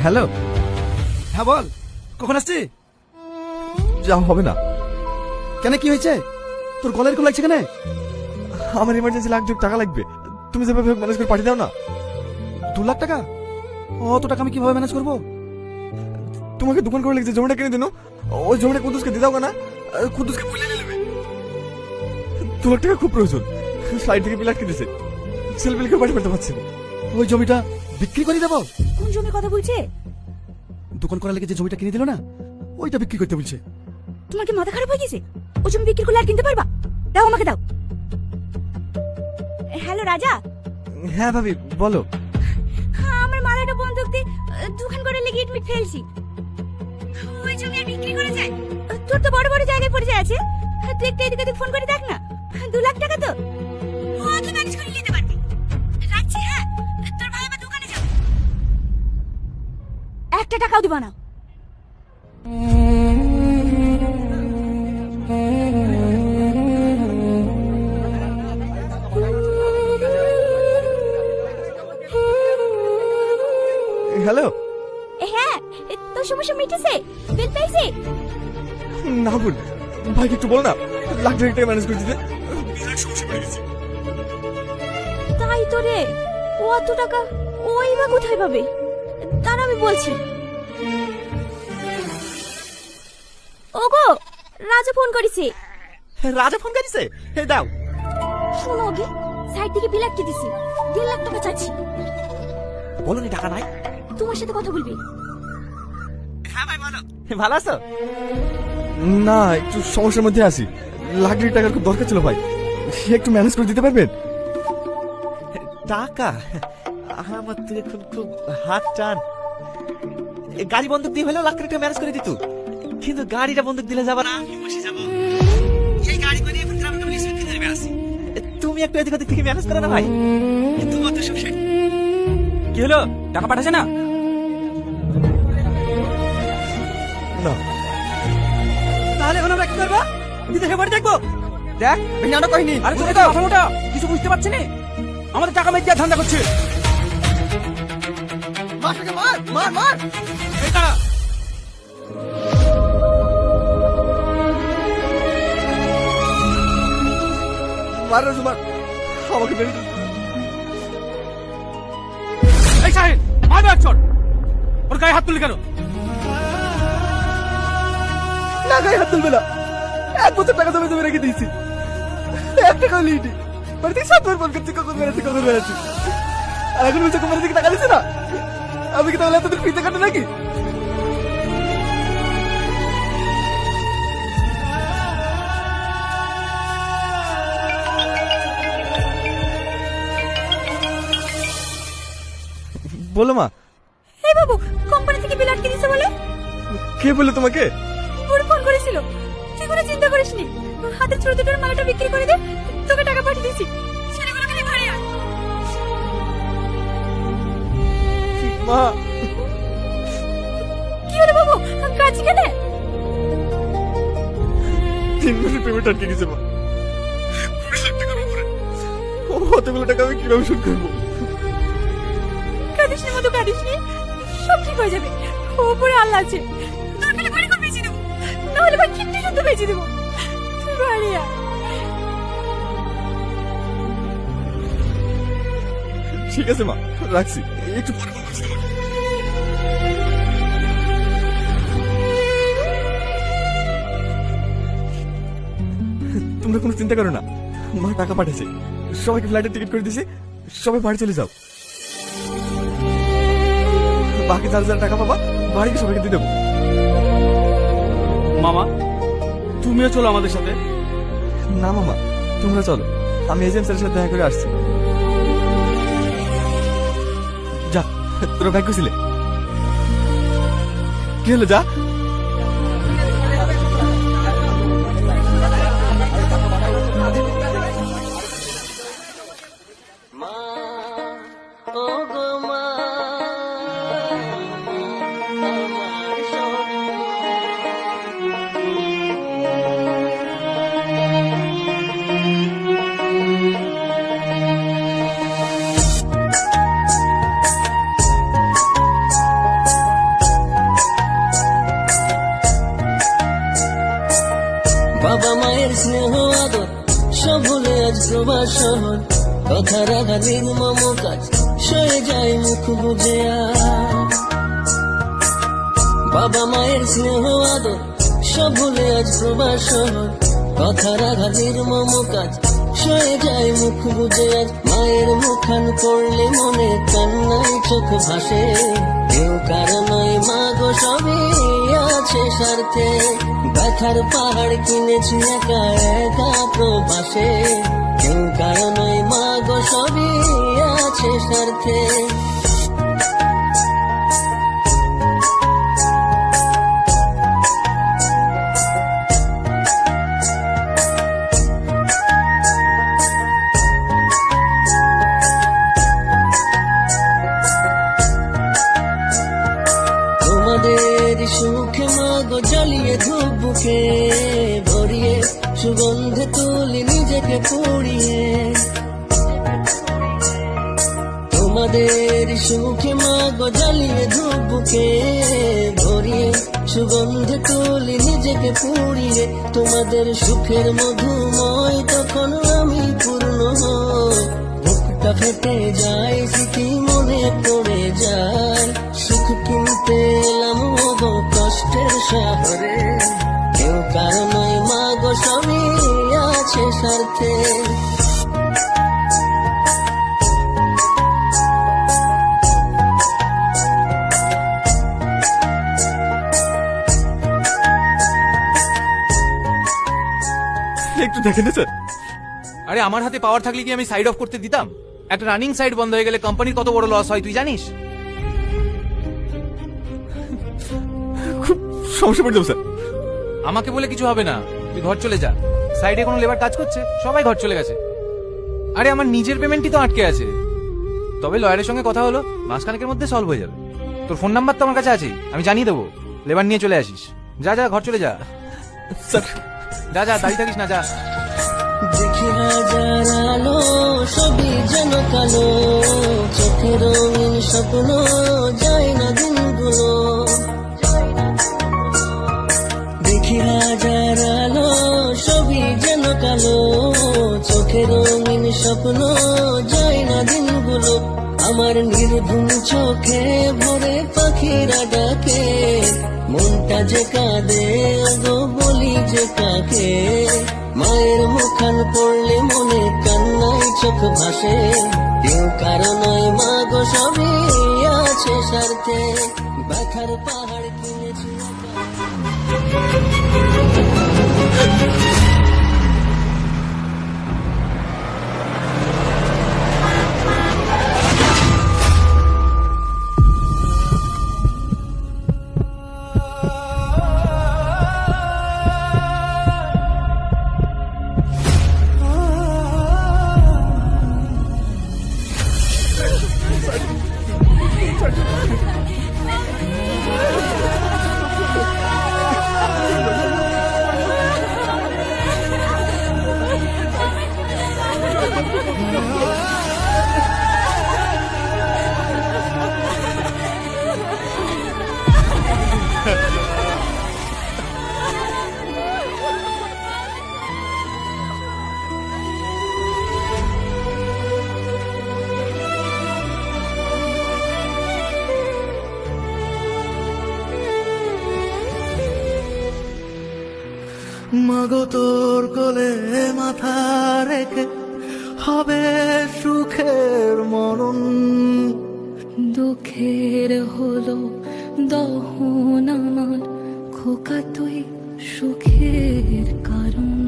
Hello. হ্যাঁ বল, কখন আসছি? যা হবে না। কেন, কি হয়েছে? তোর গলায় এরকম লাগছে কেন? আমার ইমার্জেন্সি টাকা লাগবে, তুমি যেভাবে ম্যানেজ করে পাঠিয়ে দাও না। 2 লাখ টাকা? অত টাকা আমি কিভাবে ম্যানেজ করবো? তোমাকে দোকান করে লিখছে জমিটা কিনে দিন, ওই জমিটা কুদ্দুসকে দিয়ে দাও না, কুদ্দুসকে বলে নেবে। 2 লাখ টাকা খুব প্রয়োজন, সাইড থেকে বিল আটকে দিছে, সেল বিল করে বাড়ি করতে পারছি না। ওই জমিটা বিক্রি করে দেবো? কোন জমির কথা বলছে? দোকান করার লেগে যে জমিটা কিনে দিল না, ওইটা বিক্রি করতে বলছে। তোমার কি মাথা খারাপ হয়ে গেছে? ও জমি বিক্রি করলে আর কিনতে পারবা? দাও, আমাকে দাও। হ্যালো রাজা। হ্যাঁ ভাবি বলো। আমার মালাটা বন্ধক দিয়ে দোকান করে লেগে ইটমিট ফেলছি। ওই জমি আর বিক্রি করে যায়? তোর তো বড় বড় জায়গায় পড়ে যায় আছে, তুই একটু এদিকে ফোন করে দেখ না। 2 লাখ টাকা তো ও তো ম্যানেজ করে নিতে পারবি। রাখছি, হ্যাঁ, তোর ভাই আমার দোকানে যাবে। একটা টাকাও দিবা না। হ্যালো। হ্যাঁ, তোর সমস্যা মিটেছে? বিল পেয়েছি? না বোন, ভাইকে একটু বল না, লাখ টাকা ম্যানেজ করে দিতে। বিরাট সমস্যা পড়ে গেছি। তাই তো রে, অত টাকা ওই বা কোথায় পাবে? তার আমি বলছি। ওগো, রাজা ফোন করেছে। রাজা ফোন করেছে? হে দাও। শোনো ওকে, সাইড থেকে বিল আটকে দিছি, 1.5 লাখ টাকা চাচ্ছি। বলো নি টাকা নাই? তোমার সাথে কথা বলবি। হ্যাঁ ভাই বলো। ভালো আছো? না, একটু সমস্যার মধ্যে আছি, লাখ টাকার খুব দরকার ছিল ভাই, একটু ম্যানেজ করে দিতে পারবেন? টাকা? আমার তো এখন খুব হাত টান। গাড়ি বন্ধক দিয়ে হলেও লাখ টাকা ম্যানেজ করে দিত, কিন্তু গাড়িটা বন্ধক দিলে যাবা না, আমি বসে যাবো। এই গাড়ি করে এখন গ্রামে গ্রামে স্পিড খেতে যাবে আসি। তুমি একটু এদিক ওদিক থেকে ম্যানেজ করো না ভাই, তোমার তো সব শেষ। কি হলো, টাকা পাঠাছে না? না। তাহলে এখন আমরা কি করবো? বিদেশে বাড়ি দেখবো? দেখ, ভেঙে কহিনি। আরে চলে দাও, মাথা মোটা, কিছু বুঝতে পারছি না। আমাদের টাকা মেয়ে ধান্দা করছে। মার, মার মার মার। এই কারা? মার রাজু মার, আমাকে মেরে দিল। এই সাহেব, মারবে একজন। ওর গায়ে হাত তুলি কেন? না, গায়ে হাত তুলবে না, 1 বছর টাকা জমে জমে রেখে দিয়েছি, 1 টাকাও লিটি বাড়ি থেকে 7 বার ফোন করছি, কখন বেড়াচ্ছি কখন বেড়াচ্ছি, আর এখন বলছে কোম্পানি থেকে টাকা দিচ্ছে না। আমি কি তাহলে এতদিন ফ্রিতে কাটে নাকি? বলো মা। এই বাবু, কোম্পানি থেকে বিল আটকে দিছে বলে? কে বললো তোমাকে? পুরো ফোন করেছিল। তুই কোনো চিন্তা করিসনি, হাতের ছোট ছোট মালাটা বিক্রি করে দে, তোকে টাকা পাঠিয়ে দিছি। সেগুলো খালি ভাড়ে আন। মা। কি হলো বাবু, কাজ কেন? 3 মাসের পেমেন্ট আটকে গেছে মা, 20 লাখ টাকার উপরে। অতগুলো টাকা আমি কিভাবে শোধ করবো? কাঁদিসনি মতো কাঁদিসনি, সব ঠিক হয়ে যাবে। ওপরে আল্লাহ আছে, তোর পেলে বাড়ি করে বেঁচে দেবো, নাহলে ভাই কিডনি শুদ্ধ বেঁচে দেবো। তুই বাড়ি আয়। ঠিক আছে মা, রাখছি, একটু পরে ফোন করছি তোমাকে। তোমরা কোনো চিন্তা করো না, মা টাকা পাঠাচ্ছে, সবাইকে ফ্লাইটের টিকিট করে দিছি, সবাই বাড়ি চলে যাও। বাকি 4,000 টাকা পাবা, বাড়িকে সবাইকে দিয়ে দেবো। মামা, তুমিও চলো আমাদের সাথে। না মামা, তোমরা চলো, আমি এজেন্ট স্যারের সাথে দেখা করে আসছি। যা, তোরা ব্যাগ ছিলে। কি হলো, যা। প্রবাস শহর, কথা রাখা নির্মম কাজ সয়ে যায় মুখ বুঝে আর। বাবা মায়ের স্নেহ আদর সব ভুলে আজ প্রবাস শহর, কথা রাখা নির্মম কাজ সয়ে যায় মুখ বুঝে আজ। মায়ের মুখান পড়লে মনে কান্নায় চোখ ভাসে, কেউ কারো নয় মা গো সবই আছে স্বার্থে। ব্যথার পাহাড় কিনেছি একা একা প্রবাসে, কেউ কারো নয় মা গো সবই আছে স্বার্থে। তোমাদের সুখে মাগো জ্বালিয়ে ধূপ বুকে ভরিয়ে, সুগন্ধে তুলি নিজেকে পুড়িয়ে। তোমাদের সুখে মাগো জ্বালিয়ে ধূপ বুকে ভরিয়ে, সুগন্ধে তুলি নিজেকে পুড়িয়ে। তোমাদের সুখের মধুময় তখন আমি পূর্ণ হই, বুকটা ফেটে যায় স্মৃতি মনে পড়ে যায়। সুখ কিনতে এলাম গো কষ্টের শহরে, কেউ কারো নয় মা গো সবই আছে স্বার্থে। একটু দেখেন স্যার। আরে আমার হাতে পাওয়ার থাকলে কি আমি সাইড অফ করতে দিতাম? একটা রানিং সাইড বন্ধ হয়ে গেলে কোম্পানির কত বড় লস হয় তুই জানিস? খুব সমস্যা পড়ে যাবো স্যার। আমাকে বলে কিছু হবে না, তুই ঘর চলে যা। সাইডে কোনো লেবার কাজ করছে, সবাই ঘর চলে গেছে। আরে আমার নিজের পেমেন্টই তো আটকে আছে। তবে লয়ারের সঙ্গে কথা হলো, মাসখানেকের মধ্যে সলভ হয়ে যাবে। তোর ফোন নাম্বার তো আমার কাছে আছে, আমি জানিয়ে দেবো। লেবার নিয়ে চলে আসিস। যা যা, ঘর চলে যা। স্যার যা যা, দাঁড়িয়ে থাকিস না, যা। দেখি হাজার আলো সবই যেন কালো, চোখে রঙিন স্বপ্ন যায় না দিনগুলো। দেখি হাজার আলো সবই যেন কালো, চোখে রঙিন স্বপ্ন যায় না দিনগুলো। আমার নির্ধুম চোখে ভরে পাখিরা ডাকে, মনটা যে কাঁদে গো বলি যে কাকে। মায়ের মুখান পড়লে মনে কান্নায় চোখ ভাসে, কেউ কারো নয় মা গো সবই আছে স্বার্থে। ব্যথার পাহাড় কিনেছি মাগো তোর কোলে মাথা রেখে হবে সুখের মরণ। দুঃখের হলো দহন আমার, খোকা তুই সুখের কারণ।